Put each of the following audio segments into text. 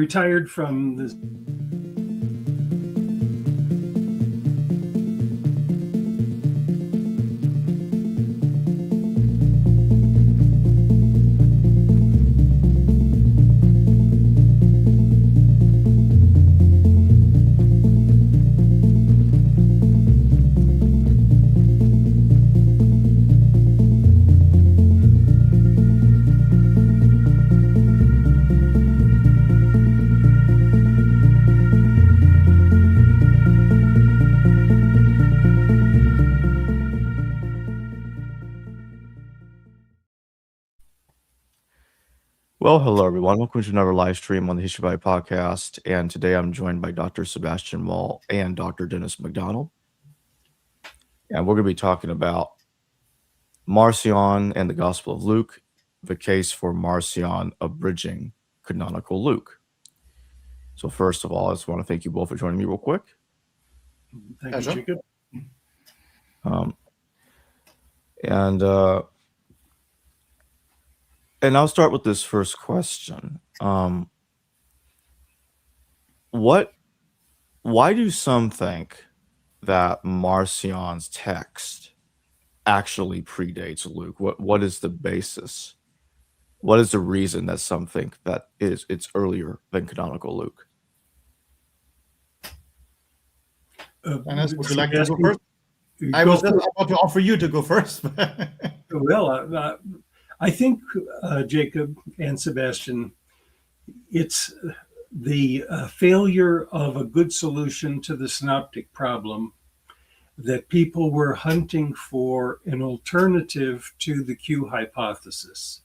retired from the Well, hello everyone. Welcome to another live stream on the History by podcast. And today I'm joined by Dr. Sebastian Moll and Dr. Dennis MacDonald. And we're going to be talking about Marcion and the Gospel of Luke, the case for Marcion abridging canonical Luke. So first of all, I just want to thank you both for joining me real quick. Thank you, Jacob. And I'll start with this first question. Why do some think that Marcion's text actually predates Luke? What is the basis? What is the reason that some think that it's earlier than canonical Luke? Dennis, would you like to go first? I was just about to offer you to go first. Well, I think, Jacob and Sebastian, it's the failure of a good solution to the synoptic problem that people were hunting for an alternative to the Q hypothesis,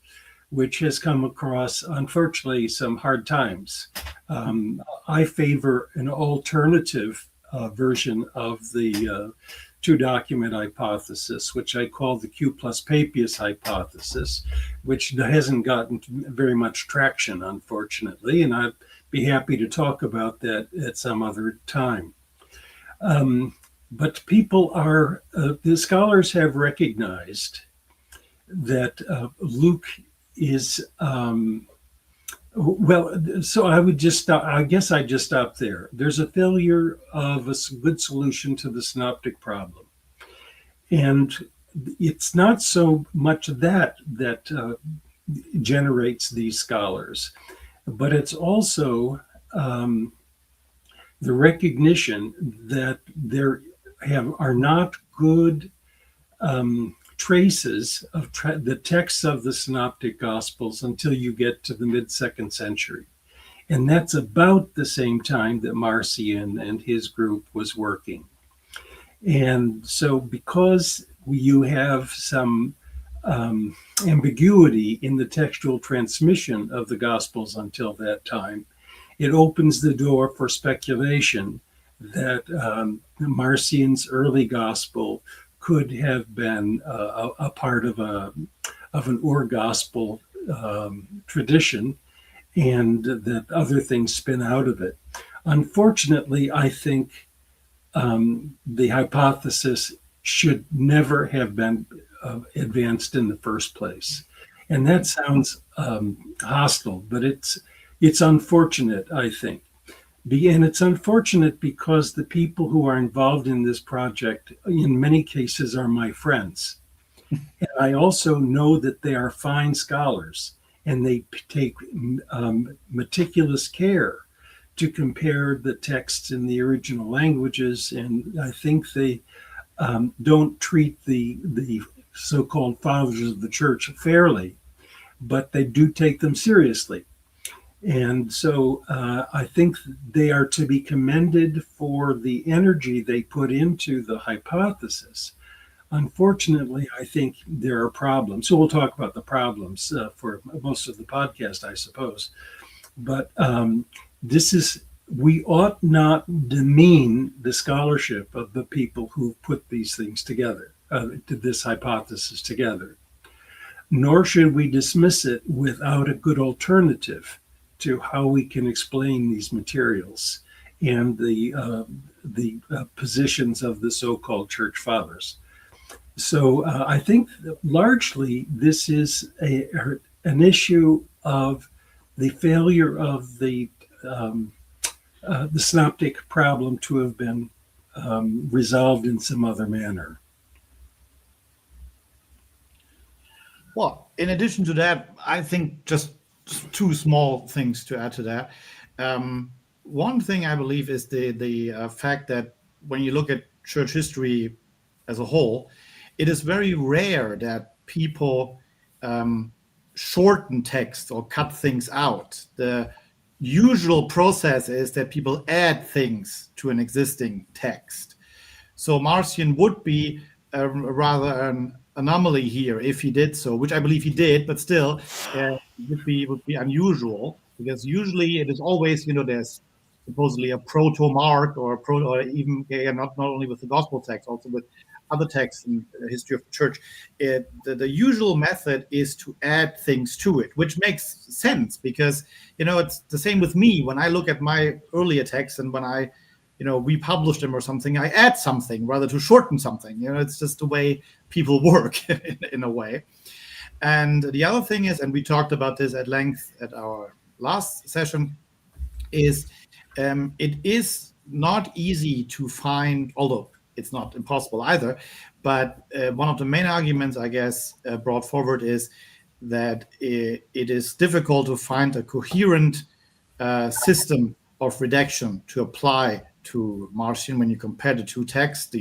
which has come across, unfortunately, some hard times. I favor an alternative version of the two-document hypothesis, which I call the Q plus Papias hypothesis, which hasn't gotten very much traction, unfortunately, and I'd be happy to talk about that at some other time. But people are, the scholars have recognized that Luke is, so I would just stop, I guess I'd just stop there. There's a failure of a good solution to the synoptic problem. And it's not so much that generates these scholars, but it's also the recognition that there are not good traces of the texts of the synoptic gospels until you get to the mid-2nd century. And that's about the same time that Marcion and his group was working. And so because you have some ambiguity in the textual transmission of the gospels until that time, it opens the door for speculation that Marcion's early gospel could have been a part of an Ur-gospel tradition, and that other things spin out of it. Unfortunately, I think the hypothesis should never have been advanced in the first place. And that sounds hostile, but it's unfortunate, I think. And it's unfortunate because the people who are involved in this project, in many cases, are my friends. And I also know that they are fine scholars, and they take meticulous care to compare the texts in the original languages. And I think they don't treat the so-called fathers of the church fairly, but they do take them seriously. And so I think they are to be commended for the energy they put into the hypothesis. Unfortunately, I think there are problems. So we'll talk about the problems for most of the podcast, I suppose. But we ought not demean the scholarship of the people who put these things together, this hypothesis together. Nor should we dismiss it without a good alternative to how we can explain these materials and the positions of the so-called church fathers. So I think that largely this is an issue of the failure of the the synoptic problem to have been resolved in some other manner. Well, in addition to that, I think just two small things to add to that. One thing I believe is the fact that when you look at church history as a whole, it is very rare that people shorten text or cut things out. The usual process is that people add things to an existing text. So Marcion would be rather an anomaly here if he did so, which I believe he did, but still would be unusual, because usually it is always, there's supposedly a proto-mark or even not only with the gospel text, also with other texts in the history of the church. The usual method is to add things to it, which makes sense because, it's the same with me. When I look at my earlier texts and when I republish them or something, I add something rather to shorten something. It's just the way people work in a way. And the other thing is, and we talked about this at length at our last session, is it is not easy to find, although it's not impossible either, but one of the main arguments, I guess, brought forward is that it is difficult to find a coherent system of redaction to apply to Marcion when you compare the two texts,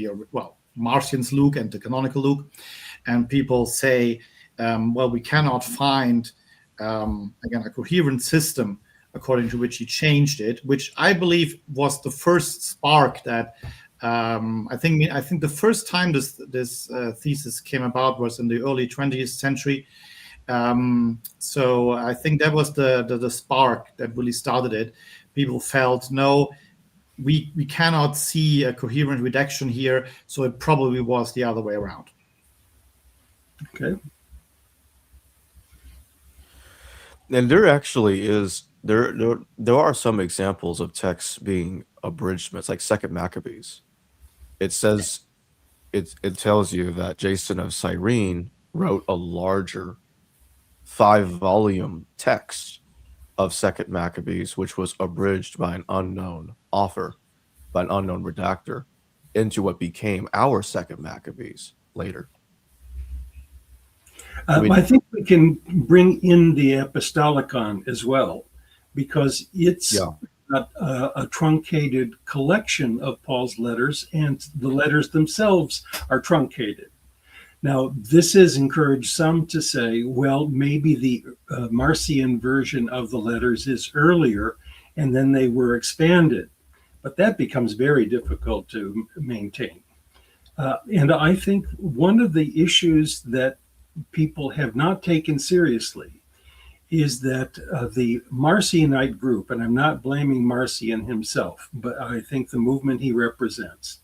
Marcion's Luke and the canonical Luke. And people say, we cannot find, again, a coherent system according to which he changed it, which I believe was the first spark that I think the first time this thesis came about was in the early 20th century. So I think that was the spark that really started it. People felt, no, we cannot see a coherent redaction here, so it probably was the other way around. Okay. And there actually is there are some examples of texts being abridgments, like Second Maccabees. It says it tells you that Jason of Cyrene wrote a larger 5-volume text of Second Maccabees, which was abridged by an unknown author, by an unknown redactor, into what became our Second Maccabees later. I think we can bring in the Apostolicon as well, because it's a truncated collection of Paul's letters, and the letters themselves are truncated. Now, this has encouraged some to say, well, maybe the Marcion version of the letters is earlier, and then they were expanded. But that becomes very difficult to maintain. And I think one of the issues that people have not taken seriously is that the Marcionite group, and I'm not blaming Marcion himself, but I think the movement he represents,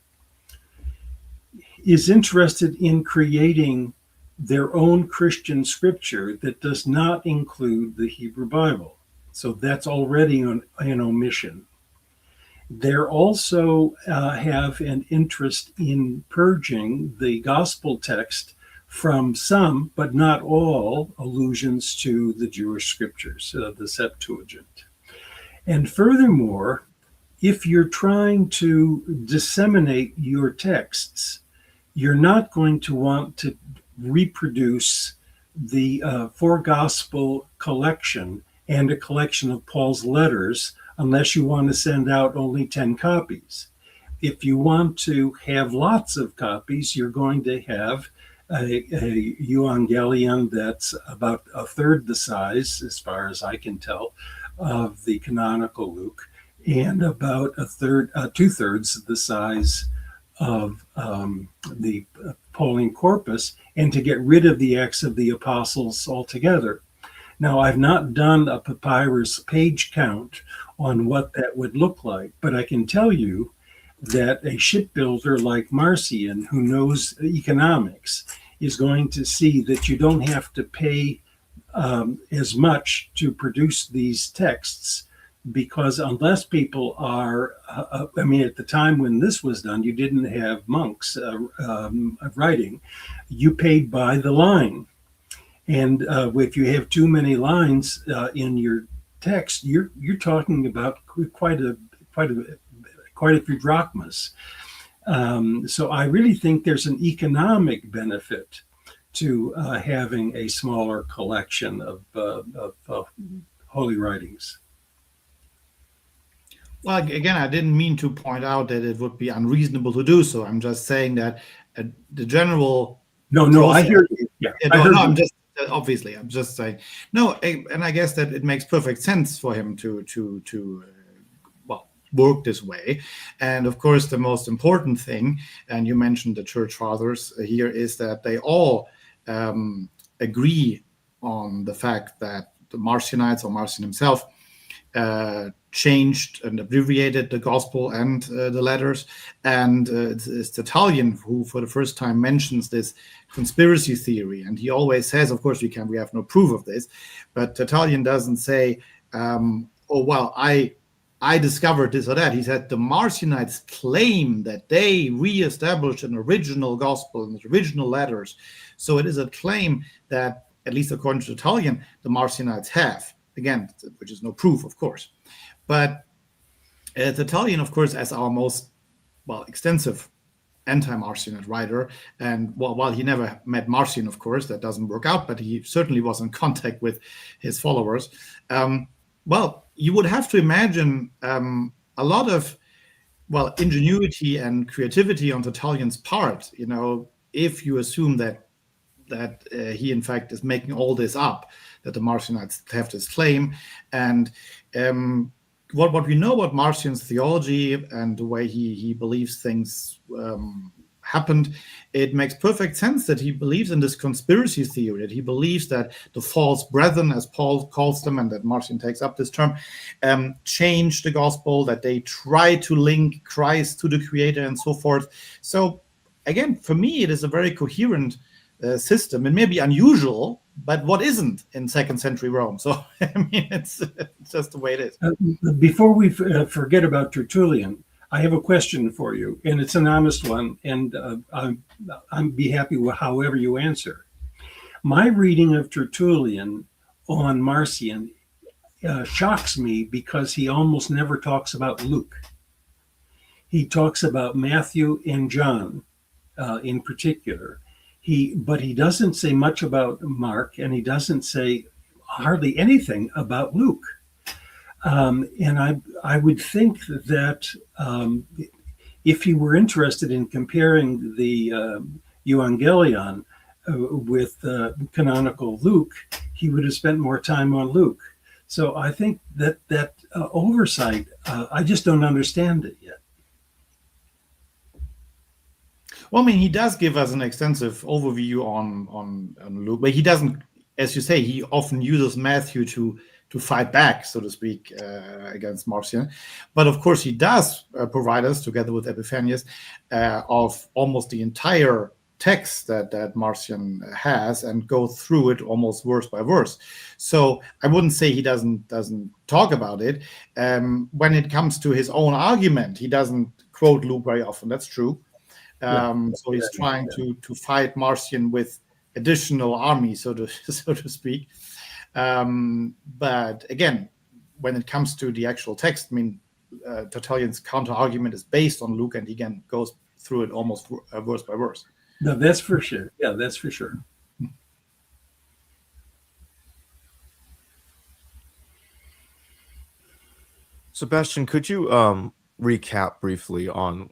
is interested in creating their own Christian scripture that does not include the Hebrew Bible. So that's already an omission. They also have an interest in purging the gospel text from some, but not all, allusions to the Jewish scriptures, the Septuagint. And furthermore, if you're trying to disseminate your texts, you're not going to want to reproduce the four gospel collection and a collection of Paul's letters unless you want to send out only 10 copies. If you want to have lots of copies, you're going to have a euangelion that's about a third the size, as far as I can tell, of the canonical Luke, and about two-thirds the size of the Pauline corpus, and to get rid of the Acts of the Apostles altogether. Now, I've not done a papyrus page count on what that would look like, but I can tell you that a shipbuilder like Marcion, who knows economics, is going to see that you don't have to pay as much to produce these texts, because unless people are, at the time when this was done, you didn't have monks writing. You paid by the line. And if you have too many lines in your text, you're talking about quite a few drachmas. So I really think there's an economic benefit to having a smaller collection of holy writings. Well, again, I didn't mean to point out that it would be unreasonable to do so. I'm just saying that the general No, I hear you. Yeah, I'm just obviously, I'm just saying no, and I guess that it makes perfect sense for him to work this way. And of course, the most important thing, and you mentioned the church fathers here, is that they all agree on the fact that the Marcionites, or Marcion himself, changed and abbreviated the gospel and the letters. And it's Tertullian who for the first time mentions this conspiracy theory. And he always says, of course, we have no proof of this, but Tertullian doesn't say, I discovered this or that. He said the Marcionites claim that they reestablished an original gospel and original letters. So it is a claim that, at least according to Tertullian, the Marcionites have. Again, which is no proof, of course. But Tertullian, of course, as our most extensive anti-Marcionite writer, and while he never met Marcion, of course, that doesn't work out, but he certainly was in contact with his followers. You would have to imagine a lot of ingenuity and creativity on Tertullian's part. If you assume that he in fact is making all this up, that the Marcionites have this claim, and what we know about Marcion's theology and the way he believes things happened, it makes perfect sense that he believes in this conspiracy theory, that he believes that the false brethren, as Paul calls them, and that Marcion takes up this term, changed the gospel, that they try to link Christ to the Creator and so forth. So again, for me, it is a very coherent system. It may be unusual, but what isn't in second century Rome? So I mean, it's just the way it is. Before we forget about Tertullian, I have a question for you, and it's an honest one, and I'd be happy with however you answer. My reading of Tertullian on Marcion shocks me because he almost never talks about Luke. He talks about Matthew and John in particular. But he doesn't say much about Mark, and he doesn't say hardly anything about Luke. And I would think that if he were interested in comparing the Evangelion with canonical Luke, he would have spent more time on Luke. So I think that oversight, I just don't understand it yet. Well, I mean, he does give us an extensive overview on Luke, but he doesn't, as you say, he often uses Matthew to fight back, so to speak, against Marcion. But of course, he does provide us, together with Epiphanius, of almost the entire text that Marcion has, and go through it almost verse by verse. So I wouldn't say he doesn't talk about it. When it comes to his own argument, he doesn't quote Luke very often. That's true. So he's trying to fight Marcion with additional army, so to speak. But again, when it comes to the actual text, I mean, Tertullian's counter argument is based on Luke, and he again goes through it almost verse by verse. No, that's for sure. Yeah, that's for sure. Sebastian, could you recap briefly on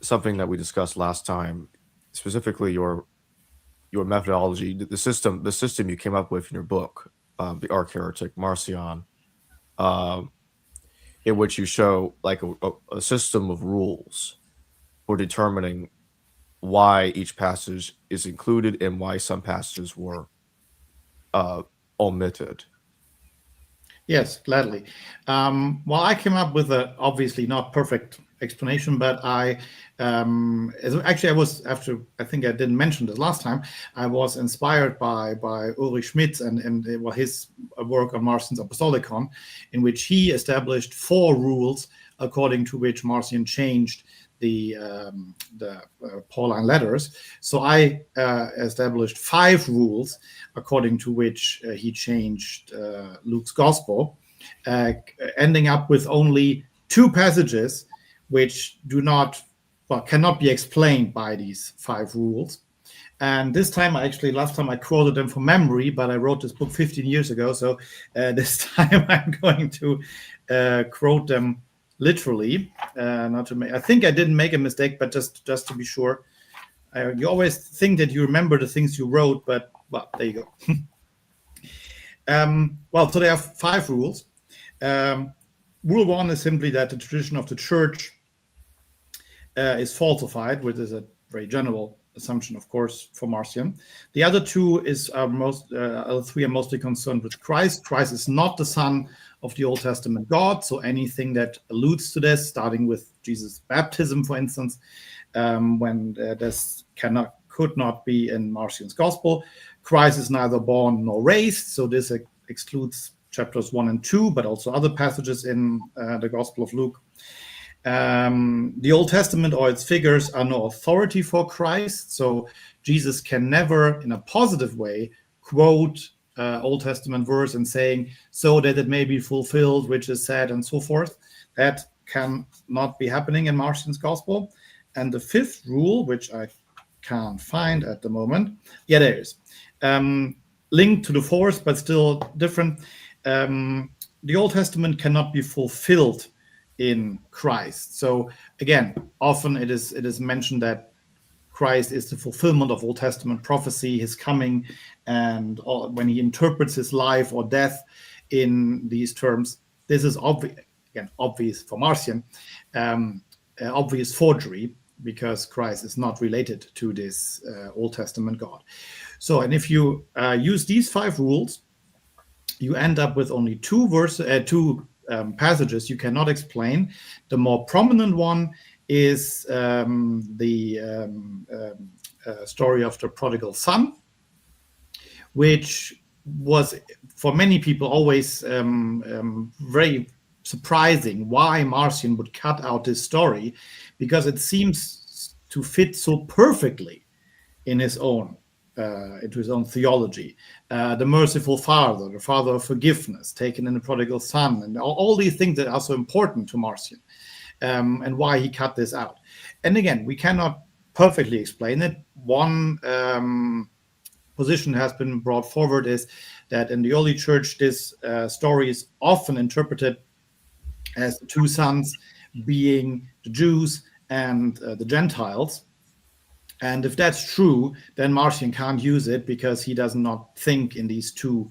something that we discussed last time, specifically your methodology, the system you came up with in your book, The Arch Heretic, Marcion, in which you show like a system of rules for determining why each passage is included and why some passages were omitted. Yes, gladly. Well, I came up with a obviously not perfect explanation, but I was, after, I think I didn't mention this last time, I was inspired by Ulrich Schmidt and his work on Marcion's Apostolicon, in which he established 4 rules according to which Marcion changed the Pauline letters. So I established 5 rules according to which he changed Luke's gospel. ending up with only 2 passages which cannot be explained by these 5 rules. And this time, last time I quoted them from memory, but I wrote this book 15 years ago. So this time I'm going to quote them literally. I think I didn't make a mistake, but just to be sure. You always think that you remember the things you wrote, but well, there you go. So there are 5 rules. Rule 1 is simply that the tradition of the church is falsified, which is a very general assumption, of course, for Marcion. The other 2 other 3 are mostly concerned with Christ. Christ is not the Son of the Old Testament God, so anything that alludes to this, starting with Jesus' baptism, for instance, when this could not be in Marcion's Gospel. Christ is neither born nor raised, so this excludes chapters 1 and 2, but also other passages in the Gospel of Luke. The Old Testament or its figures are no authority for Christ, so Jesus can never, in a positive way, quote Old Testament verse and saying, so that it may be fulfilled, which is said, and so forth. That can not be happening in Marcion's Gospel. And the 5th rule, which I can't find at the moment, there is, linked to the 4th, but still different. The Old Testament cannot be fulfilled in Christ. So again, often it is mentioned that Christ is the fulfillment of Old Testament prophecy, his coming, and when he interprets his life or death in these terms, this is obvious for Marcion, obvious forgery, because Christ is not related to this Old Testament God. So, and if you use these 5 rules, you end up with only 2 passages you cannot explain. The more prominent one is the story of the prodigal son, which was for many people always very surprising why Marcion would cut out this story, because it seems to fit so perfectly in his own theology. The merciful father, the father of forgiveness, taken in the prodigal son, and all these things that are so important to Marcion, and why he cut this out. And again, we cannot perfectly explain it. One position has been brought forward is that in the early church, this story is often interpreted as the 2 sons being the Jews and the Gentiles. And if that's true, then Marcion can't use it because he does not think in these 2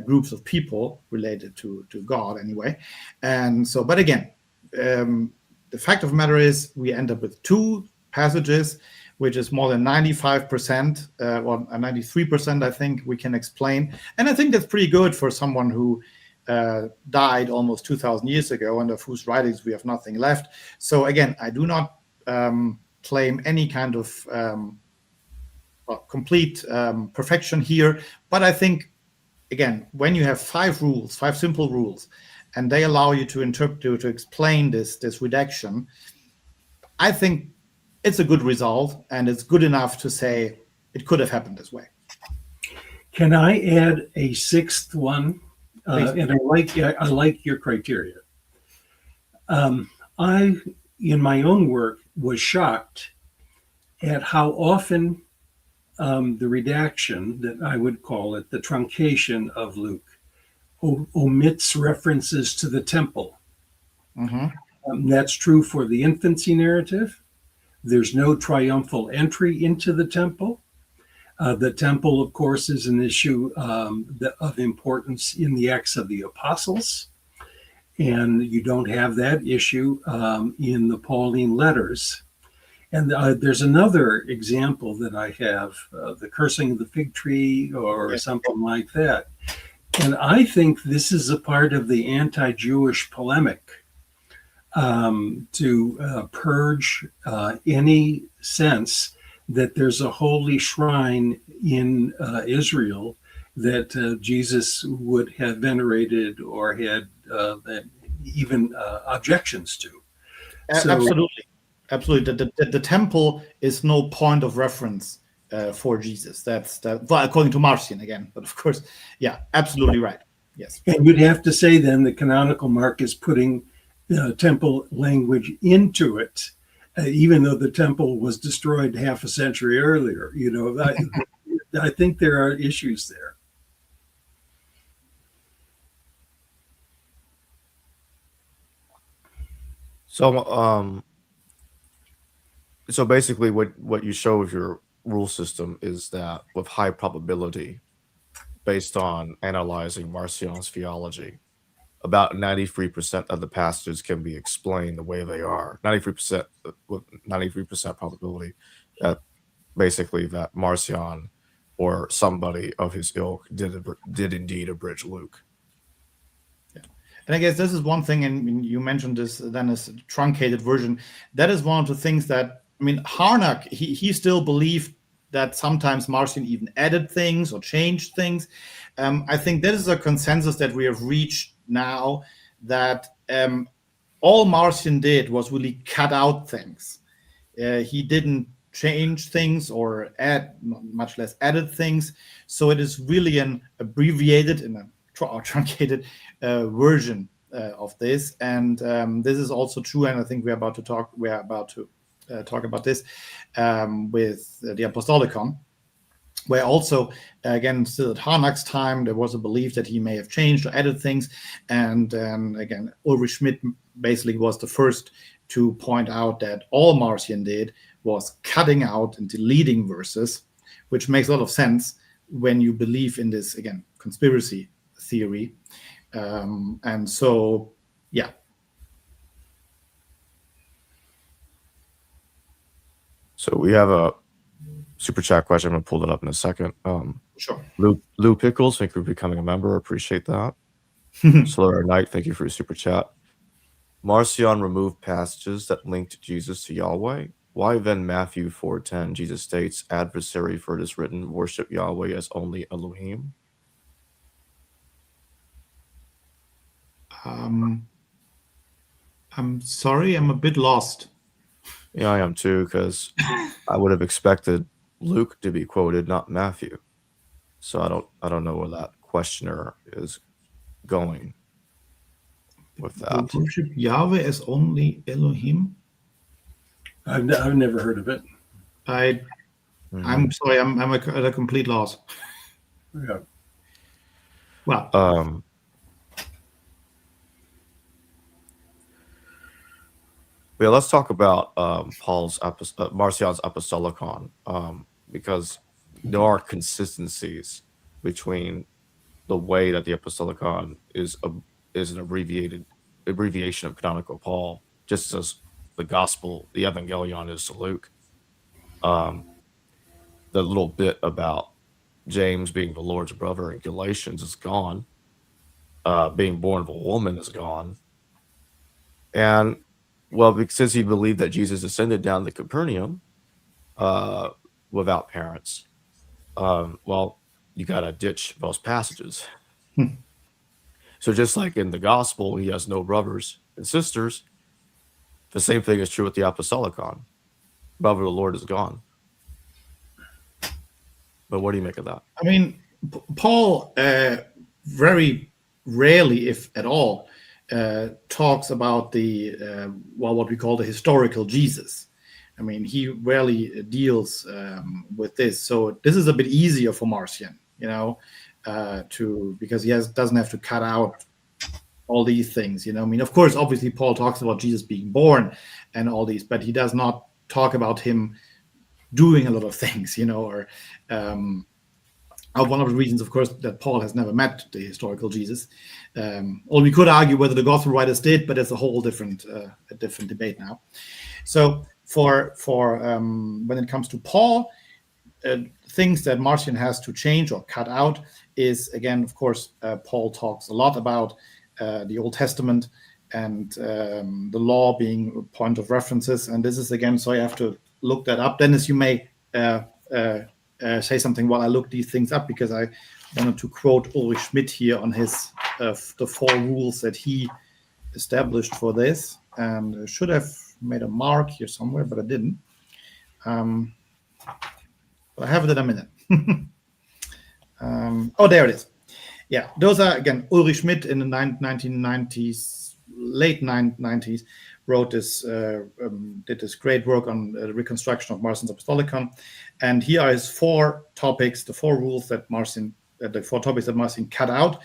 groups of people related to God anyway. And so, but again, the fact of the matter is we end up with 2 passages, which is more than 95%, or 93%, I think we can explain. And I think that's pretty good for someone who died almost 2,000 years ago and of whose writings we have nothing left. So again, I do not claim any kind of complete perfection here, but I think, again, when you have 5 simple rules, and they allow you to interpret, to explain this redaction, I think it's a good result, and it's good enough to say it could have happened this way. Can I add a 6th one? And I like your criteria. I, in my own work, was shocked at how often the redaction, that I would call it the truncation of Luke, omits references to the temple. Mm-hmm. That's true for the infancy narrative. There's no triumphal entry into the temple. The temple, of course, is an issue of importance in the Acts of the Apostles. And you don't have that issue in the Pauline letters. And there's another example that I have, the cursing of the fig tree or something like that. And I think this is a part of the anti-Jewish polemic to purge any sense that there's a holy shrine in Israel that Jesus would have venerated or had even objections to. Absolutely. The temple is no point of reference for Jesus. That's according to Marcion again. But of course, absolutely right. Yes. And you'd have to say then the canonical mark is putting temple language into it, even though the temple was destroyed half a century earlier. I think there are issues there. So basically what you show with your rule system is that with high probability, based on analyzing Marcion's theology, about 93% of the passages can be explained the way they are. 93% with 93% probability that basically that Marcion or somebody of his ilk did indeed abridge Luke. And I guess this is one thing, and you mentioned this then as a truncated version. That is one of the things that, Harnack, he still believed that sometimes Marcion even added things or changed things. I think that is a consensus that we have reached now, that all Marcion did was really cut out things. He didn't change things or add, much less added things. So it is really an abbreviated and a truncated version of this. And this is also true. And I think we're about to talk about this with the Apostolicon, where also, again, still at Harnack's time, there was a belief that he may have changed or added things. And again, Ulrich Schmidt basically was the first to point out that all Marcion did was cutting out and deleting verses, which makes a lot of sense when you believe in this, again, conspiracy theory. And so, yeah. So we have a super chat question. I'm going to pull that up in a second. Sure. Lou Pickles, thank you for becoming a member. Appreciate that. Solar Knight, thank you for your super chat. Marcion removed passages that linked Jesus to Yahweh. Why then Matthew 4:10, Jesus states, adversary for it is written, worship Yahweh as only Elohim? I'm sorry, I'm a bit lost. Yeah, I am too, because I would have expected Luke to be quoted, not Matthew. So I don't know where that questioner is going with that. Worship Yahweh as only Elohim? I've never heard of it. I'm sorry, I'm at a complete loss. Yeah. Well, yeah, let's talk about Marcion's Apostolicon, because there are consistencies between the way that the Apostolicon is an abbreviation of canonical Paul, just as the Gospel, the Evangelion, is to Luke. The little bit about James being the Lord's brother in Galatians is gone. Being born of a woman is gone. And well, since he believed that Jesus ascended down to Capernaum without parents, well, you got to ditch those passages. So just like in the gospel, he has no brothers and sisters, the same thing is true with the Apostolicon. Brother of the Lord is gone. But what do you make of that? I mean, Paul very rarely, if at all, talks about the what we call the historical Jesus. I mean, he rarely deals with this. So this is a bit easier for Marcion, because he doesn't have to cut out all these things. I mean, of course, obviously, Paul talks about Jesus being born and all these, but he does not talk about him doing a lot of things, or one of the reasons, of course, that Paul has never met the historical Jesus. Or we could argue whether the gospel writers did, but it's a whole different debate now. So for when it comes to Paul, things that Marcion has to change or cut out is, again, of course, Paul talks a lot about the Old Testament and the law being a point of references. And this is, again, so I have to look that up. Dennis, you may say something while I look these things up, because I wanted to quote Ulrich Schmidt here on his the 4 rules that he established for this, and I should have made a mark here somewhere, but I didn't. But I have it in a minute. Oh, there it is. Yeah, those are, again, Ulrich Schmidt in the 1990s, late 90s, wrote this, did this great work on the reconstruction of Marcion's Apostolicon. And here are his 4 topics, the 4 rules that the 4 topics that Marcion cut out.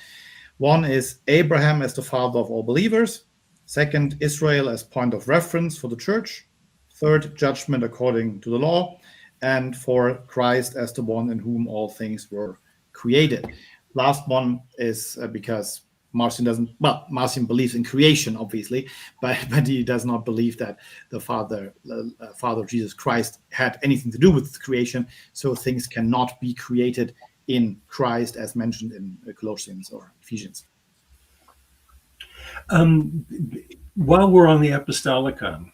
One is Abraham as the father of all believers. Second, Israel as point of reference for the church. Third, judgment according to the law. And 4, Christ as the one in whom all things were created. Last one is because Marcion believes in creation, obviously, but he does not believe that the Father of Jesus Christ had anything to do with creation, so things cannot be created in Christ as mentioned in Colossians or Ephesians. While we're on the Apostolicon,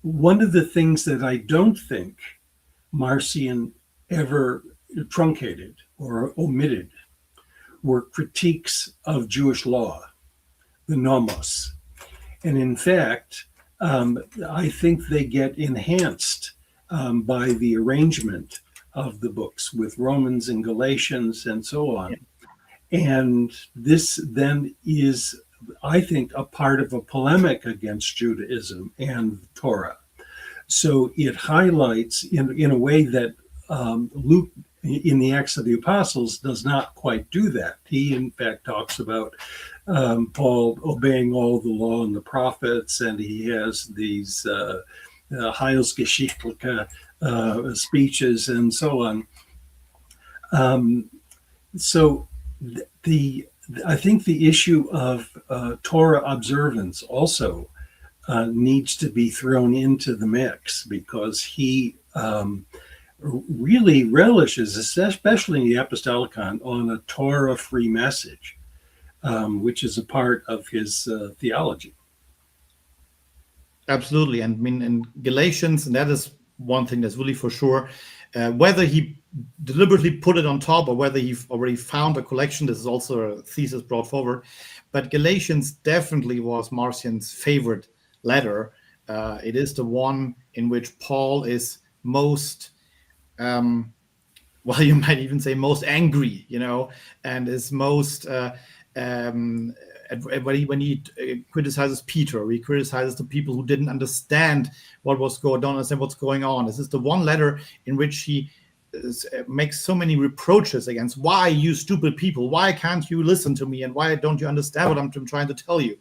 one of the things that I don't think Marcion ever truncated or omitted were critiques of Jewish law, the nomos. And in fact, I think they get enhanced by the arrangement of the books with Romans and Galatians and so on. And this then is, I think, a part of a polemic against Judaism and the Torah. So it highlights in a way that Luke in the Acts of the Apostles does not quite do that. He, in fact, talks about Paul obeying all the law and the prophets, and he has these Heilsgeschichtliche speeches and so on. So I think the issue of Torah observance also needs to be thrown into the mix, because he really relishes, especially in the Apostolicon, on a Torah-free message, which is a part of his theology. Absolutely. And I mean, in Galatians, and that is one thing that's really for sure, whether he deliberately put it on top or whether he already found a collection, this is also a thesis brought forward. But Galatians definitely was Marcion's favorite letter. It is the one in which Paul is most, well, you might even say most angry, and is most, when he criticizes Peter, he criticizes the people who didn't understand don't understand what's going on. This is the one letter in which he makes so many reproaches against, why, you stupid people, why can't you listen to me, and why don't you understand what I'm trying to tell you?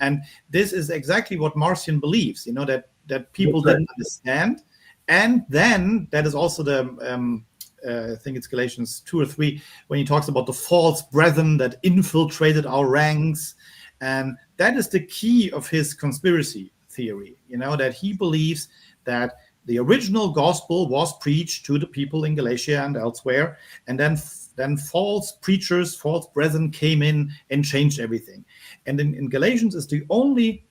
And this is exactly what Marcion believes, that people didn't understand. And then that is also the I think it's Galatians 2 or 3, when he talks about the false brethren that infiltrated our ranks. And that is the key of his conspiracy theory, that he believes that the original gospel was preached to the people in Galatia and elsewhere, and then false preachers, false brethren came in and changed everything. And in Galatians is the only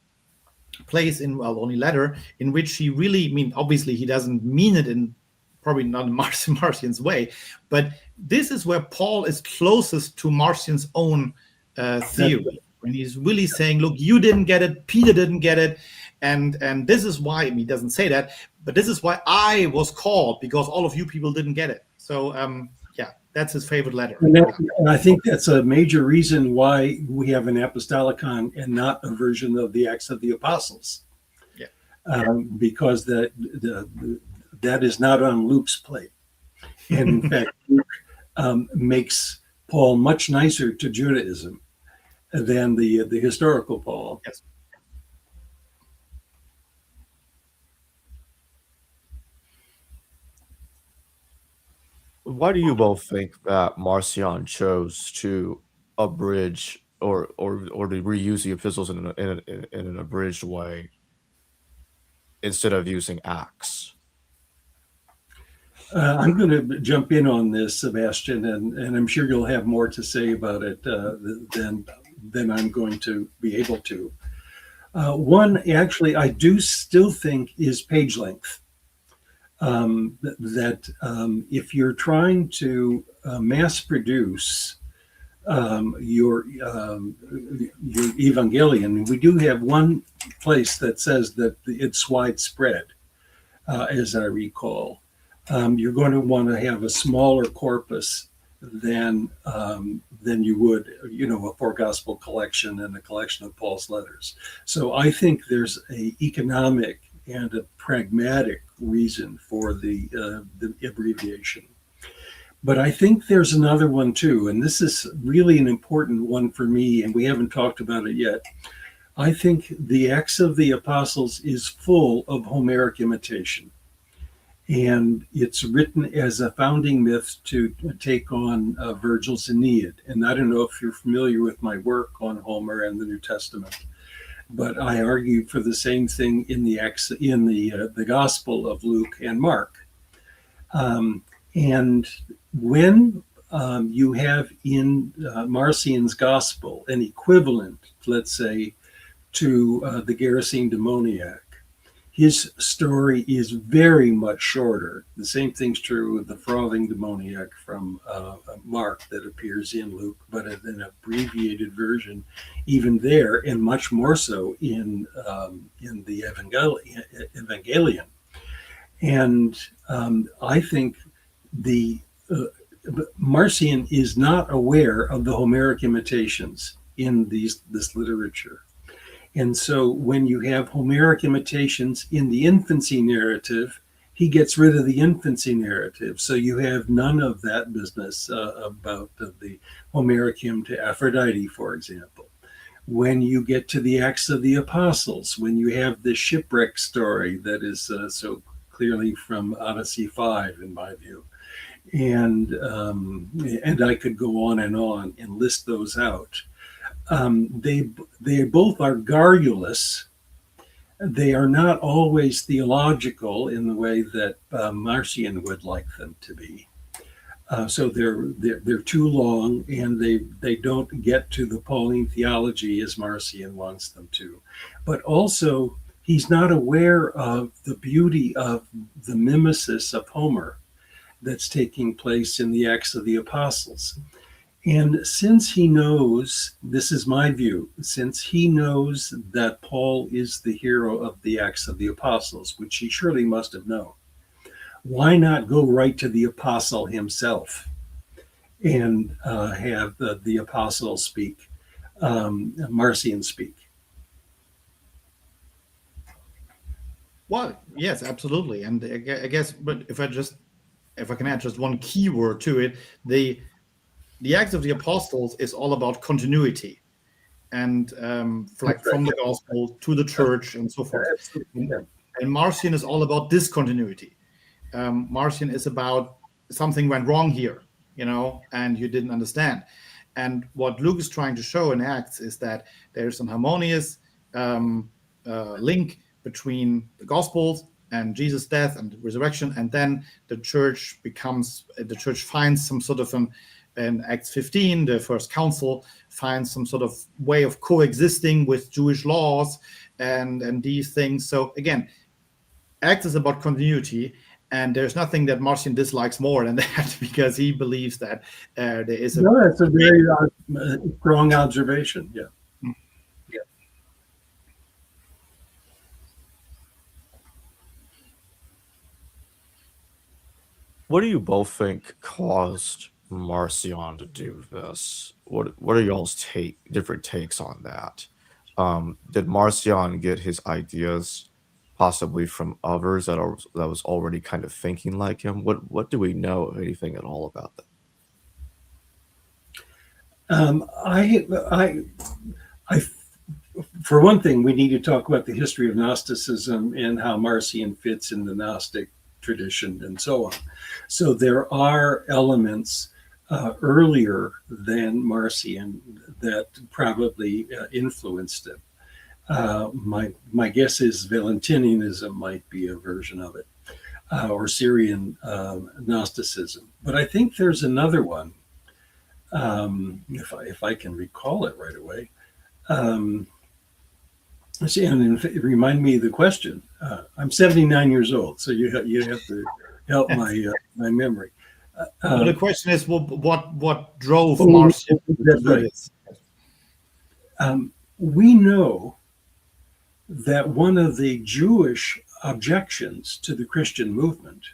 place only letter in which he really, obviously he doesn't mean it in probably not in Marcion's way, but this is where Paul is closest to Marcion's own theory, when he's really saying, look, you didn't get it, Peter didn't get it, and this is why, he doesn't say that, but this is why I was called, because all of you people didn't get it. So that's his favorite letter. And I think that's a major reason why we have an Apostolicon and not a version of the Acts of the Apostles. Because that is not on Luke's plate. And in fact, Luke makes Paul much nicer to Judaism than the historical Paul. Yes. Why do you both think that Marcion chose to abridge or to reuse the epistles in an abridged way instead of using Acts? I'm going to jump in on this, Sebastian, and I'm sure you'll have more to say about it than I'm going to be able to. One, actually, I do still think is page length. That if you're trying to mass produce your Evangelion, we do have one place that says that it's widespread, as I recall. You're going to want to have a smaller corpus than you would, a four gospel collection and a collection of Paul's letters. So I think there's a economic and a pragmatic reason for the abbreviation. But I think there's another one too, and this is really an important one for me, and we haven't talked about it yet. I think the Acts of the Apostles is full of Homeric imitation. And it's written as a founding myth to take on Virgil's Aeneid. And I don't know if you're familiar with my work on Homer and the New Testament, but I argue for the same thing in the Gospel of Luke and Mark. And when you have in Marcion's Gospel an equivalent, let's say, to the Gerasene demoniac, his story is very much shorter. The same thing's true with the frothing demoniac from Mark that appears in Luke, but an abbreviated version even there, and much more so in the Evangelion. And I think Marcion is not aware of the Homeric imitations in this literature. And so when you have Homeric imitations in the infancy narrative, he gets rid of the infancy narrative. So you have none of that business about the Homeric hymn to Aphrodite, for example. When you get to the Acts of the Apostles, when you have the shipwreck story that is so clearly from Odyssey 5, in my view. And I could go on and list those out. They both are garrulous. They are not always theological in the way that Marcion would like them to be. So they're too long, and they don't get to the Pauline theology as Marcion wants them to. But also, he's not aware of the beauty of the mimesis of Homer that's taking place in the Acts of the Apostles. And since he knows, this is my view, since he knows that Paul is the hero of the Acts of the Apostles, which he surely must have known, why not go right to the apostle himself and have the apostle speak, Marcion speak? Well, yes, absolutely. And I guess, but if I can add just one keyword to it, the Acts of the Apostles is all about continuity, and from the gospel to the church and so forth. And Marcion is all about discontinuity. Marcion is about something went wrong here, and you didn't understand. And what Luke is trying to show in Acts is that there's an harmonious link between the Gospels and Jesus' death and resurrection, and then the church finds some sort of in Acts 15, the first council finds some sort of way of coexisting with Jewish laws and these things. So again, Acts is about continuity, and there's nothing that Marcion dislikes more than that, because he believes that there is a... No, that's a very strong observation, yeah. What do you both think caused Marcion to do this? What are y'all's different takes on that? Did Marcion get his ideas possibly from others that was already kind of thinking like him? What do we know, if anything at all, about that? For one thing, we need to talk about the history of Gnosticism and how Marcion fits in the Gnostic tradition and so on. So there are elements earlier than Marcion that probably influenced him. My guess is Valentinianism might be a version of it, or Syrian Gnosticism. But I think there's another one, if I can recall it right away. And remind me of the question. I'm 79 years old, so you have to help my memory. Well, the question is, what drove Marcion? That's right. We know that one of the Jewish objections to the Christian movement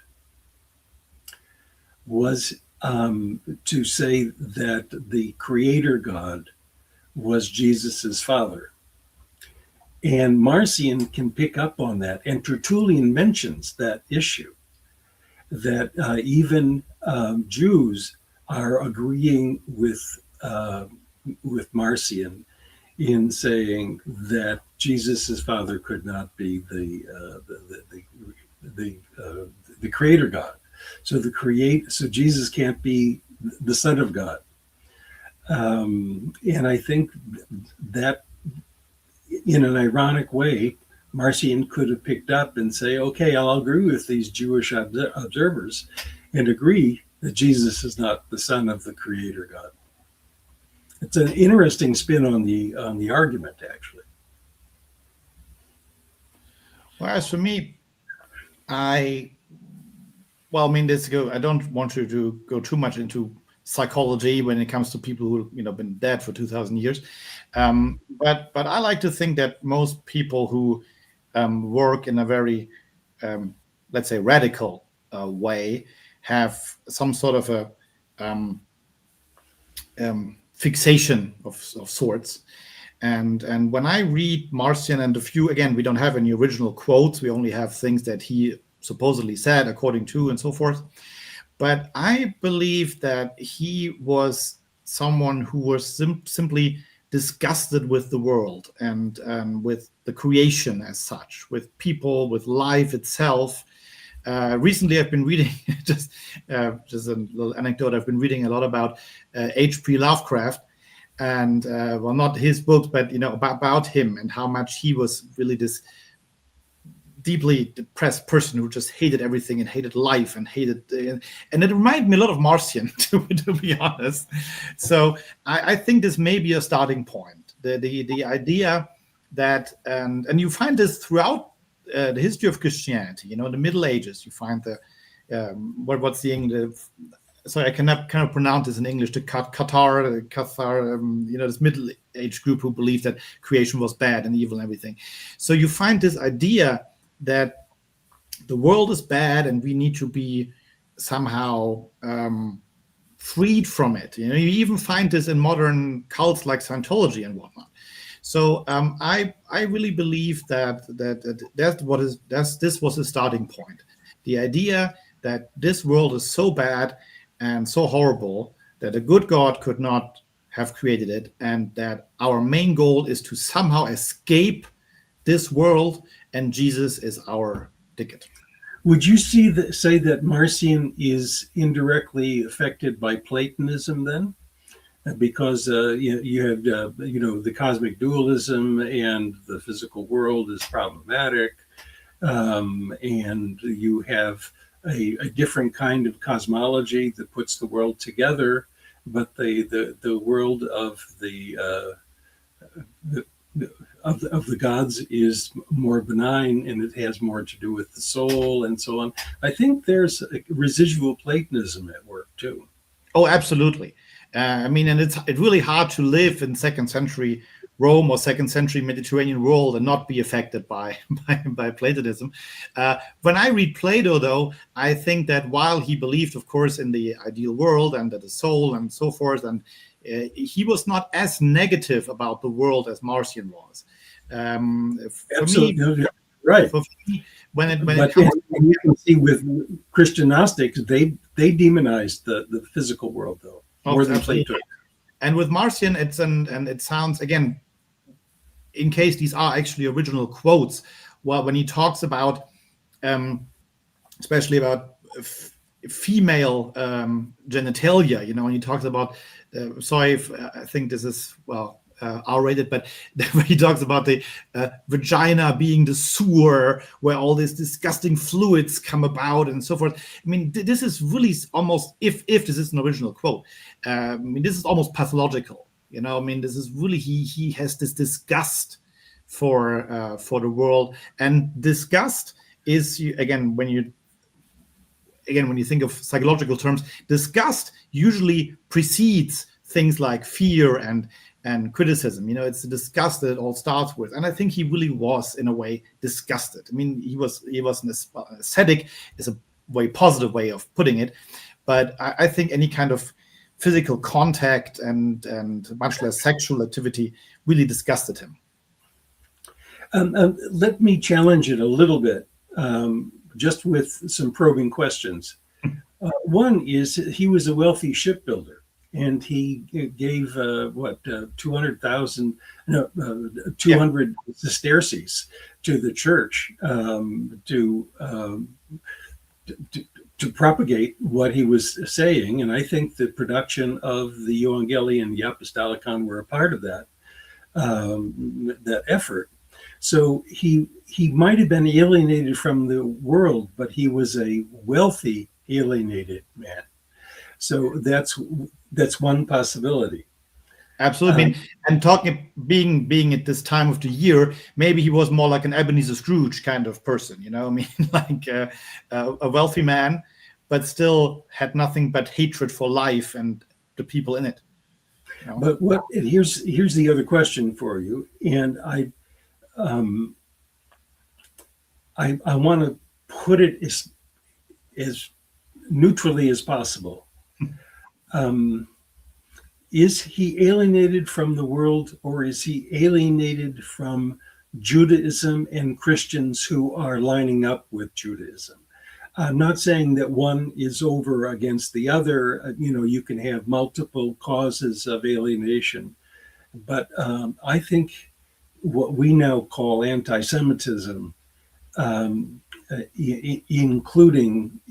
was to say that the creator God was Jesus's father. And Marcion can pick up on that. And Tertullian mentions that issue, that even Jews are agreeing with Marcion in saying that Jesus's father could not be the creator God. So so Jesus can't be the Son of God. And I think that, in an ironic way, Marcion could have picked up and say, okay, I'll agree with these Jewish observers and agree that Jesus is not the son of the creator God. It's an interesting spin on the argument, actually. Well, as for me, I don't want to go too much into psychology when it comes to people who been dead for 2,000 years, but I like to think that most people who work in a very let's say radical way have some sort of a fixation of sorts. And when I read Marcion and a few, again, we don't have any original quotes, we only have things that he supposedly said according to and so forth. But I believe that he was someone who was simply disgusted with the world and with the creation as such, with people, with life itself. Recently, I've been reading just a little anecdote. I've been reading a lot about H.P. Lovecraft, and well, not his books, but about him and how much he was really this deeply depressed person who just hated everything and hated life and hated, and it reminded me a lot of Marcion, to be honest. So I think this may be a starting point. The idea that, and you find this throughout the history of Christianity. The Middle Ages. You find the what's the English? Sorry, I cannot pronounce this in English. The Cathar, this Middle Age group who believed that creation was bad and evil and everything. So you find this idea that the world is bad and we need to be somehow freed from it. You even find this in modern cults like Scientology and whatnot. So I really believe that this was a starting point. The idea that this world is so bad and so horrible that a good God could not have created it, and that our main goal is to somehow escape this world, and Jesus is our ticket. Would you say that Marcion is indirectly affected by Platonism then? Because you have the cosmic dualism and the physical world is problematic, and you have a different kind of cosmology that puts the world together, but the world of the gods is more benign, and it has more to do with the soul and so on. I think there's a residual Platonism at work too. Oh, absolutely. And it's really hard to live in second century Rome or second century Mediterranean world and not be affected by Platonism. When I read Plato, though, I think that while he believed, of course, in the ideal world and the soul and so forth, and he was not as negative about the world as Marcion was. Absolutely, right. For me, when it comes, you can see with Christian Gnostics, they demonized the physical world, though, more than Plato. And with Marcion, and it sounds, again, in case these are actually original quotes, well, when he talks about, especially about female genitalia, when he talks about, sorry if I think this is, R-rated, but when he talks about the vagina being the sewer where all these disgusting fluids come about and so forth. This is really almost, if this is an original quote, this is almost pathological. This is really, he has this disgust for the world, and disgust is, again, when you think of psychological terms, disgust usually precedes things like fear and criticism. It's the disgust that it all starts with, and I think he really was, in a way, disgusted. He was an ascetic, is a very positive way of putting it, But I think any kind of physical contact and much less sexual activity really disgusted him. Let me challenge it a little bit, just with some probing questions. One is he was a wealthy shipbuilder, and he gave 200,000, 200 sesterces to the church to propagate what he was saying. And I think the production of the Evangelion, the Apostolicon, were a part of that effort. So he might have been alienated from the world, but he was a wealthy, alienated man. So that's one possibility. Absolutely. And being at this time of the year, maybe he was more like an Ebenezer Scrooge kind of person, like a wealthy man, but still had nothing but hatred for life and the people in it. But here's the other question for you, and I want to put it as neutrally as possible. Is he alienated from the world, or is he alienated from Judaism and Christians who are lining up with Judaism? I'm not saying that one is over against the other. You can have multiple causes of alienation, but I think what we now call anti-Semitism, including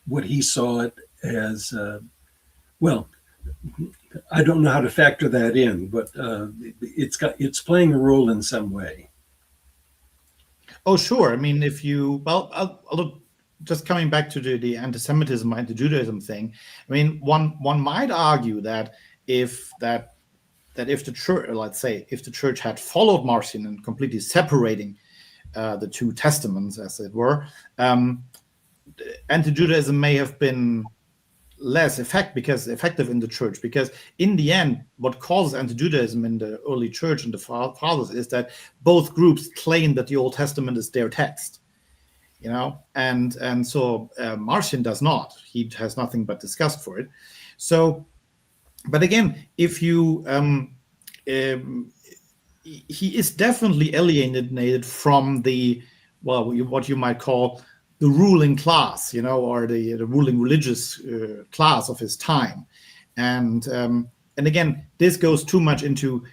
what he saw it as, I don't know how to factor that in, but it's playing a role in some way. Oh, sure. I mean, I'll look, just coming back to the anti-Semitism, anti-Judaism thing. I mean, one might argue that if the church, let's say, if the church had followed Marcion and completely separating the two testaments, as it were, anti-Judaism may have been less effective in the church, because in the end, what causes anti-Judaism in the early church and the fathers is that both groups claim that the Old Testament is their text, and so Marcion does not. He has nothing but disgust for it. So, but again, if you he is definitely alienated from what you might call the ruling class, or the ruling religious class of his time, and again, this goes too much into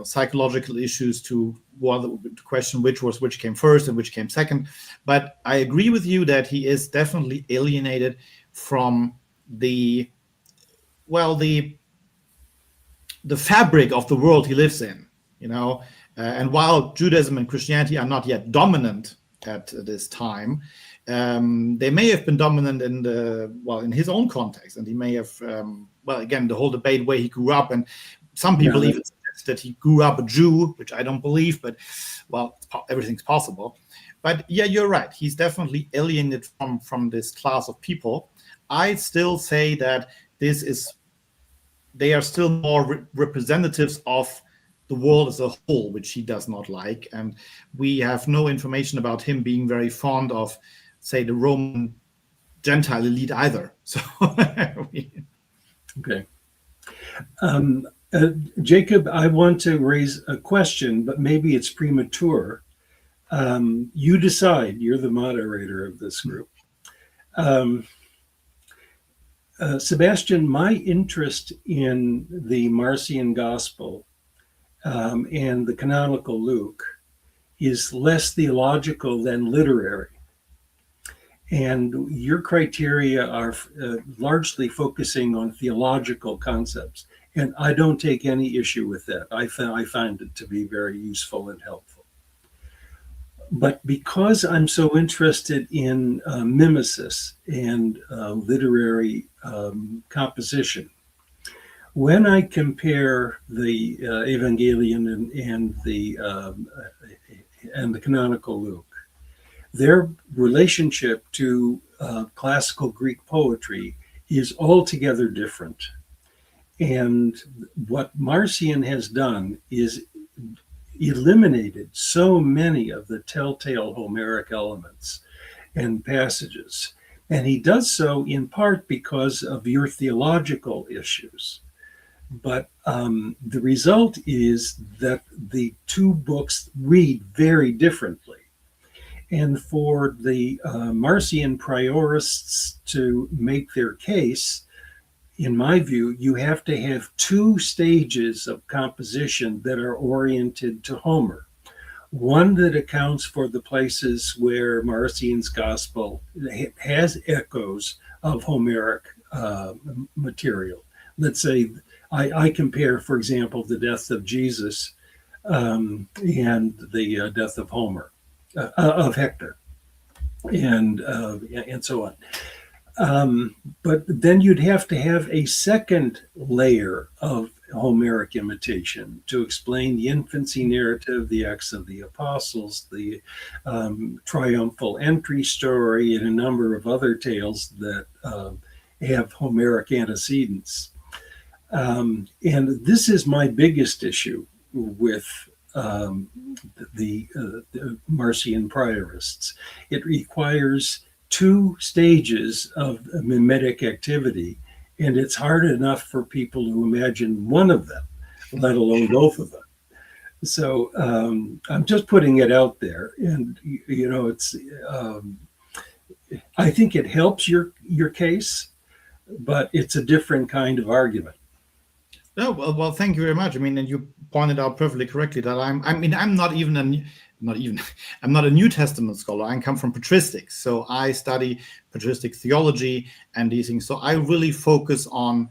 psychological issues to question which came first and which came second. But I agree with you that he is definitely alienated from the fabric of the world he lives in, and while Judaism and Christianity are not yet dominant at this time, they may have been dominant in his own context, and he may have again, the whole debate where he grew up, and some people even suggest that he grew up a Jew, which I don't believe, but everything's possible. But yeah, you're right, he's definitely alienated from this class of people. I still say that they are still more representatives of the world as a whole, which he does not like. And we have no information about him being very fond of, say, the Roman Gentile elite either. So, okay. Jacob, I want to raise a question, but maybe it's premature. You decide. You're the moderator of this group. Sebastian, my interest in the Marcion Gospel and the canonical Luke is less theological than literary. And your criteria are largely focusing on theological concepts. And I don't take any issue with that. I find it to be very useful and helpful. But because I'm so interested in mimesis and literary composition, when I compare the Evangelion and the canonical Luke, their relationship to classical Greek poetry is altogether different. And what Marcion has done is eliminated so many of the telltale Homeric elements and passages. And he does so in part because of your theological issues. But the result is that the two books read very differently. And for the Marcion priorists to make their case, in my view, you have to have two stages of composition that are oriented to Homer. One that accounts for the places where Marcion's gospel has echoes of Homeric material. Let's say I compare, for example, the death of Jesus and the death of Homer, of Hector, and so on. But then you'd have to have a second layer of Homeric imitation to explain the infancy narrative, the Acts of the Apostles, the triumphal entry story, and a number of other tales that have Homeric antecedents. And this is my biggest issue with the Marcion priorists. It requires two stages of mimetic activity, and it's hard enough for people to imagine one of them, let alone both of them. So I'm just putting it out there, and it's. I think it helps your case, but it's a different kind of argument. No, well, thank you very much. I mean, and you pointed out perfectly correctly that I'm not a New Testament scholar. I come from patristics, so I study patristic theology and these things. So I really focus on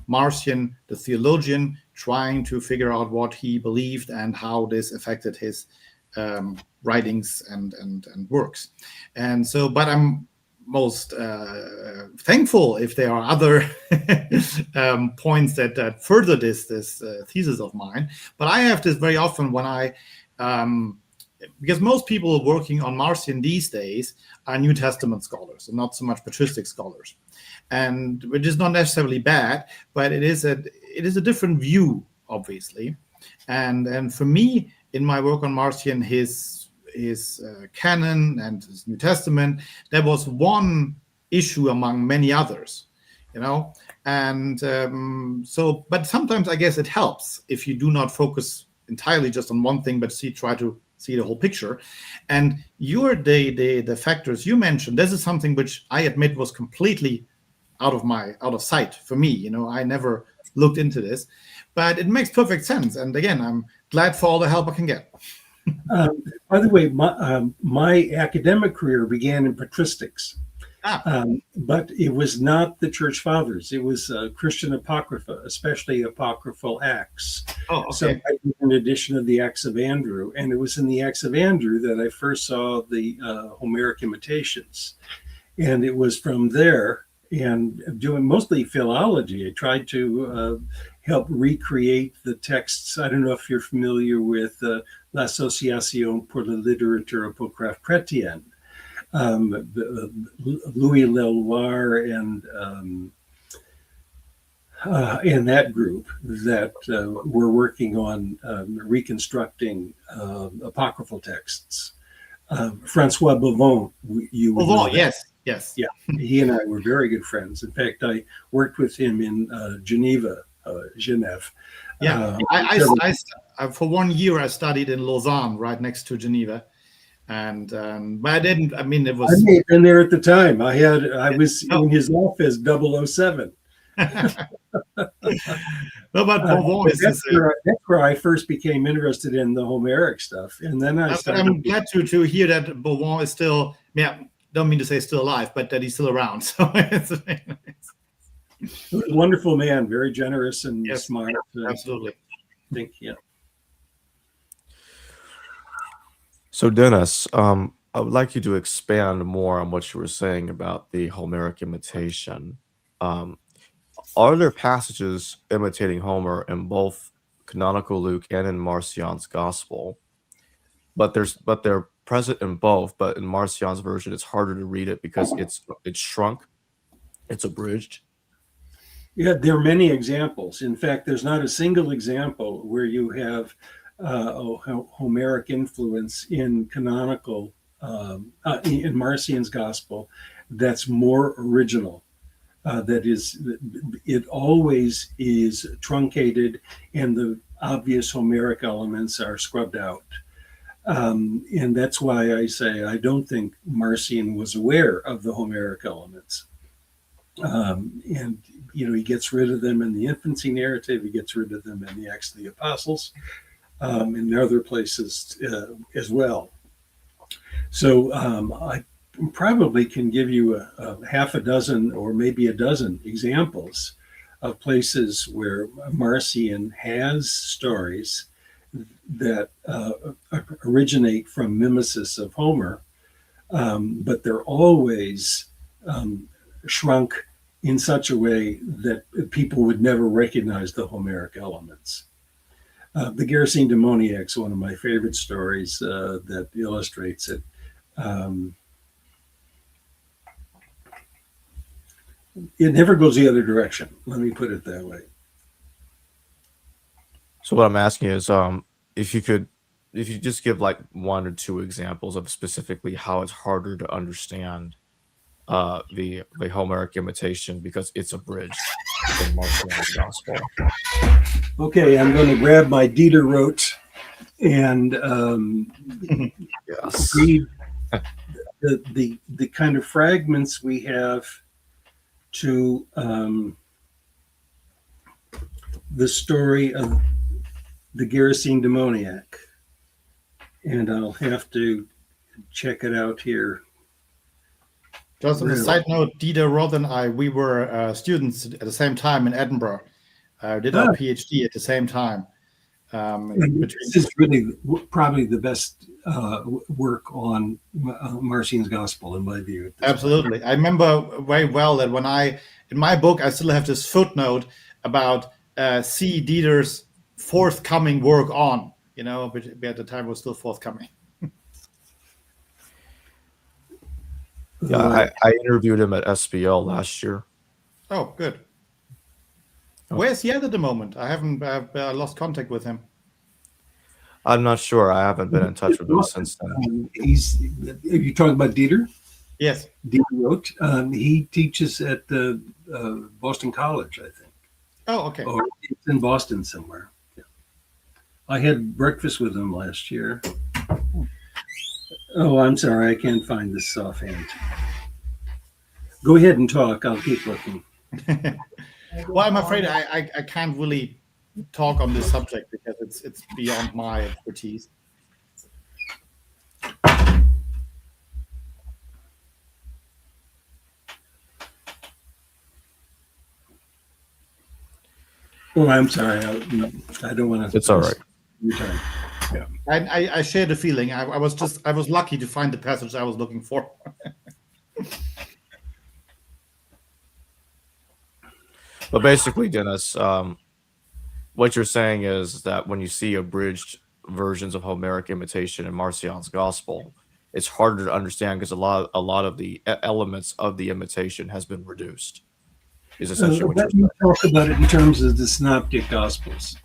Marcion, the theologian, trying to figure out what he believed and how this affected his writings and works. And so, but I'm most thankful if there are other points that further this thesis of mine. But I have this very often when I because most people working on Marcion these days are New Testament scholars and not so much patristic scholars, and which is not necessarily bad, but it is a different view, obviously. And for me, in my work on Marcion, his canon and his New Testament, there was one issue among many others, and so, but sometimes I guess it helps if you do not focus entirely just on one thing, but try to see the whole picture. And the factors you mentioned, this is something which I admit was completely out of sight for me. I never looked into this, but it makes perfect sense. And again, I'm glad for all the help I can get. By the way, my academic career began in patristics, but it was not the Church Fathers. It was Christian Apocrypha, especially Apocryphal Acts. Oh, okay. So I did an edition of the Acts of Andrew, and it was in the Acts of Andrew that I first saw the Homeric imitations. And it was from there, and doing mostly philology, I tried to help recreate the texts. I don't know if you're familiar with L'Association pour la littérature apocryphe chrétienne, Louis Leloir and that group that were working on reconstructing apocryphal texts. Francois Bowen, yes. Yeah, he and I were very good friends. In fact, I worked with him in Geneva. Yeah, I for 1 year I studied in Lausanne, right next to Geneva, and but I didn't. I mean, it was. I may have been there at the time. I was in his office, 007. No, but Bowen that's where I first became interested in the Homeric stuff, and then I'm glad to hear that Bowen is still. Yeah, don't mean to say still alive, but that he's still around. So it's a wonderful man, very generous and smart. Absolutely. I think, yeah. So Dennis, I would like you to expand more on what you were saying about the Homeric imitation. Are there passages imitating Homer in both canonical Luke and in Marcion's Gospel? But they're present in both, but in Marcion's version, it's harder to read it because it's shrunk, it's abridged. Yeah, there are many examples. In fact, there's not a single example where you have Homeric influence in canonical, in Marcion's Gospel, that's more original. That is, it always is truncated, and the obvious Homeric elements are scrubbed out. And that's why I say I don't think Marcion was aware of the Homeric elements. And he gets rid of them in the infancy narrative. He gets rid of them in the Acts of the Apostles, and other places as well. So I probably can give you a half a dozen or maybe a dozen examples of places where Marcion has stories that originate from mimesis of Homer, but they're always shrunk in such a way that people would never recognize the Homeric elements. The Gerasene demoniac is one of my favorite stories that illustrates it. It never goes the other direction. Let me put it that way. So what I'm asking is, if you just give like one or two examples of specifically how it's harder to understand the Homeric imitation because it's abridged in Marcion's gospel. Okay, I'm going to grab my Dieter wrote and Yes. read the kind of fragments we have to the story of the Gerasene demoniac, and I'll have to check it out here. Just on a side note, Dieter Roth and we were students at the same time in Edinburgh. Did our PhD at the same time. This is really probably the best work on Marcion's gospel in my view. Absolutely. I remember very well that in my book, I still have this footnote about C. Dieter's forthcoming work on, which at the time was still forthcoming. Yeah, I interviewed him at SBL last year. Oh, good. Where's he at the moment? I haven't lost contact with him. I'm not sure. I haven't been in touch with him since then. Are you talking about Dieter? Yes. Dieter wrote. He teaches at Boston College, I think. Oh, okay. Or it's in Boston somewhere. Yeah. I had breakfast with him last year. Oh, I'm sorry. I can't find this offhand. Go ahead and talk. I'll keep looking. Well, I'm afraid I can't really talk on this subject because it's beyond my expertise. Oh, I'm sorry. I don't want to. It's all right. Yeah. I share the feeling. I was lucky to find the passage I was looking for. But basically, Dennis, what you're saying is that when you see abridged versions of Homeric imitation in Marcion's gospel, it's harder to understand because a lot of the elements of the imitation has been reduced. Is essentially what you're saying. Talk about it in terms of the Synoptic Gospels.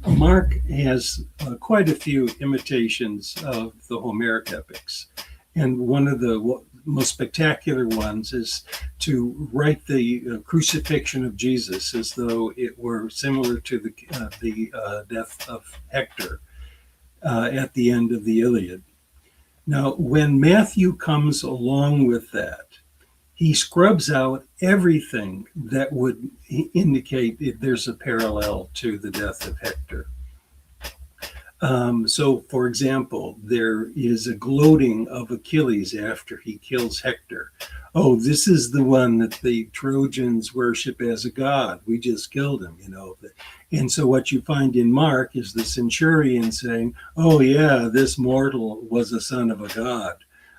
Mark has quite a few imitations of the Homeric epics, and one of the most spectacular ones is to write the crucifixion of Jesus as though it were similar to the death of Hector at the end of the Iliad. Now, when Matthew comes along with that, he scrubs out everything that would indicate if there's a parallel to the death of Hector. So, for example, there is a gloating of Achilles after he kills Hector. Oh, this is the one that the Trojans worship as a god. We just killed him, And so what you find in Mark is the centurion saying, oh, yeah, this mortal was a son of a god.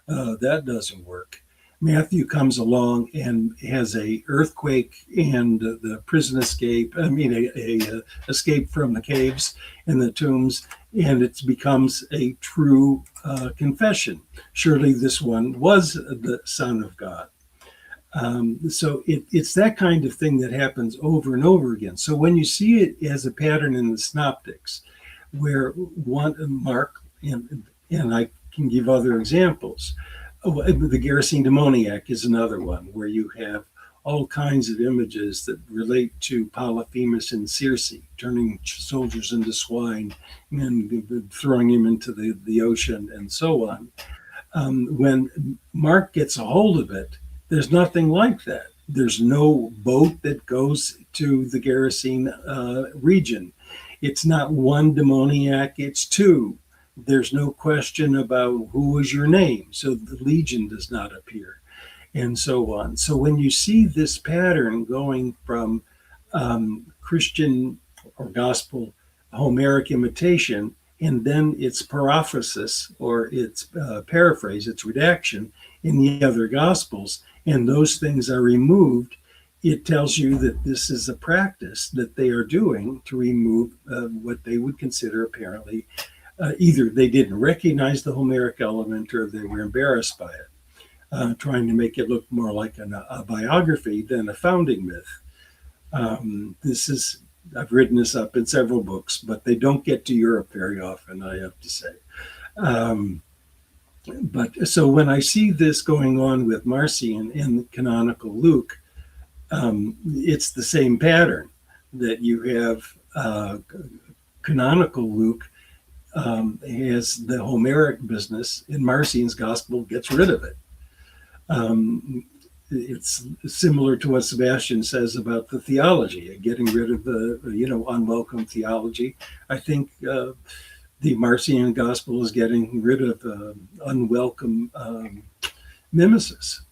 That doesn't work. Matthew comes along and has a earthquake and the prison escape. A escape from the caves and the tombs, and it becomes a true confession. Surely this one was the Son of God. So it's that kind of thing that happens over and over again. So when you see it as a pattern in the Synoptics, where Mark and I can give other examples. The Gerasene demoniac is another one where you have all kinds of images that relate to Polyphemus and Circe, turning soldiers into swine and throwing him into the ocean and so on. When Mark gets a hold of it, there's nothing like that. There's no boat that goes to the Gerasene region. It's not one demoniac, it's two. There's no question about who was your name, so the legion does not appear, and so on. So when you see this pattern going from Christian or gospel Homeric imitation, and then its paraphrassis or its paraphrase, its redaction in the other gospels, and those things are removed, it tells you that this is a practice that they are doing to remove what they would consider apparently either they didn't recognize the Homeric element or they were embarrassed by it, trying to make it look more like a biography than a founding myth. I've written this up in several books, but they don't get to Europe very often, I have to say. But so when I see this going on with Marcion and canonical Luke, it's the same pattern that you have canonical Luke has the Homeric business, and Marcion's gospel gets rid of it. It's similar to what Sebastian says about the theology, getting rid of the unwelcome theology. I think the Marcion gospel is getting rid of unwelcome mimesis.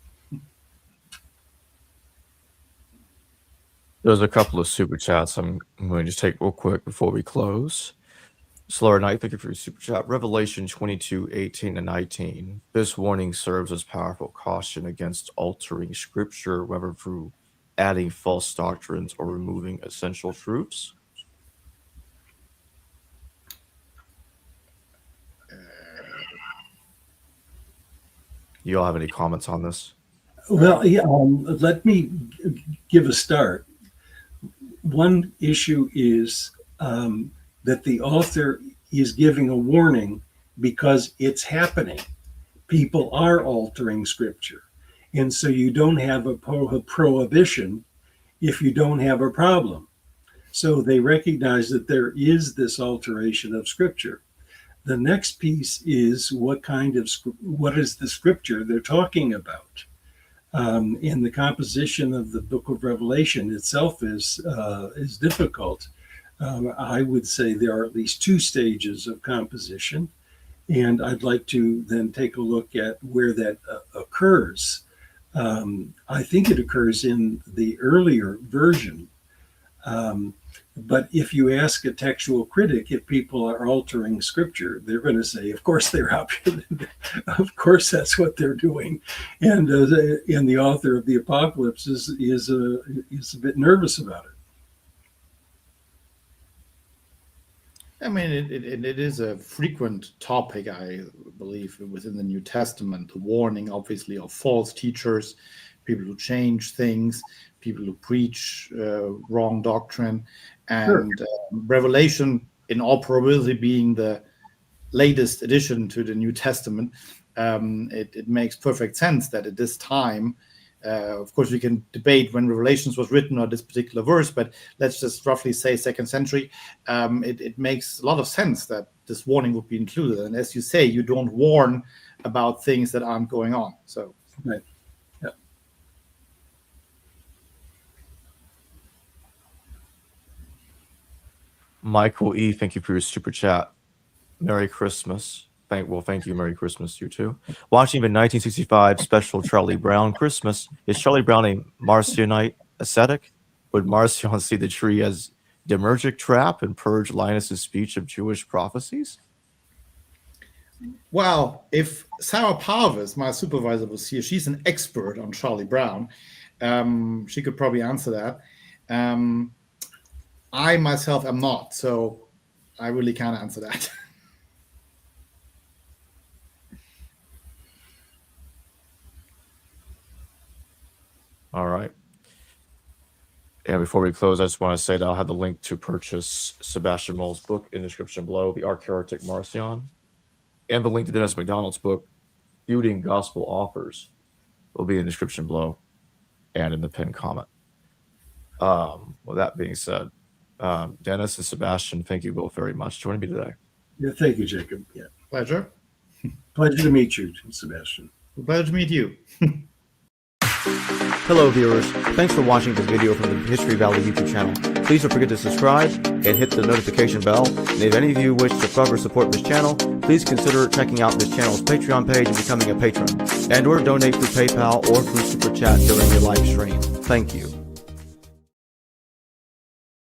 There's a couple of super chats I'm going to just take real quick before we close. Slower Night, thank you for your super chat. Revelation 22:18 and 19. This warning serves as powerful caution against altering scripture, whether through adding false doctrines or removing essential truths. You all have any comments on this? Well, yeah, let me give a start. One issue is that the author is giving a warning because it's happening. People are altering scripture. And so you don't have a prohibition if you don't have a problem. So they recognize that there is this alteration of scripture. The next piece is what is the scripture they're talking about? And the composition of the book of Revelation itself is difficult. I would say there are at least two stages of composition, and I'd like to then take a look at where that occurs. I think it occurs in the earlier version, but if you ask a textual critic if people are altering scripture, they're going to say, of course they're of course that's what they're doing, and the author of the Apocalypse is a bit nervous about it. I mean, it is a frequent topic, I believe, within the New Testament. The warning, obviously, of false teachers, people who change things, people who preach wrong doctrine. And Revelation, in all probability, being the latest addition to the New Testament, it makes perfect sense that at this time, of course, we can debate when Revelations was written or this particular verse, but let's just roughly say 2nd century. It makes a lot of sense that this warning would be included. And as you say, you don't warn about things that aren't going on. So, right. Yeah. Michael E., thank you for your super chat. Merry Christmas. Thank you. Merry Christmas to you too. Watching the 1965 special Charlie Brown Christmas, is Charlie Brown a Marcionite ascetic? Would Marcion see the tree as demiurgic trap and purge Linus's speech of Jewish prophecies? Well, if Sarah Parvis, my supervisor, was here, she's an expert on Charlie Brown. She could probably answer that. I myself am not, so I really can't answer that. All right. And before we close, I just want to say that I'll have the link to purchase Sebastian Moll's book in the description below, The Archaeotic Marcion, and the link to Dennis MacDonald's book, disputing gospel authors will be in the description below and in the pinned comment. With that being said, Dennis and Sebastian, thank you both very much for joining me today. Yeah, thank you, Jacob. Yeah. Pleasure. Pleasure to meet you, Sebastian. Pleasure to meet you. Hello viewers, thanks for watching this video from the History Valley YouTube channel. Please don't forget to subscribe and hit the notification bell. And if any of you wish to further support this channel, please consider checking out this channel's Patreon page and becoming a patron, and or donate through PayPal or through Super Chat during your live stream. Thank you.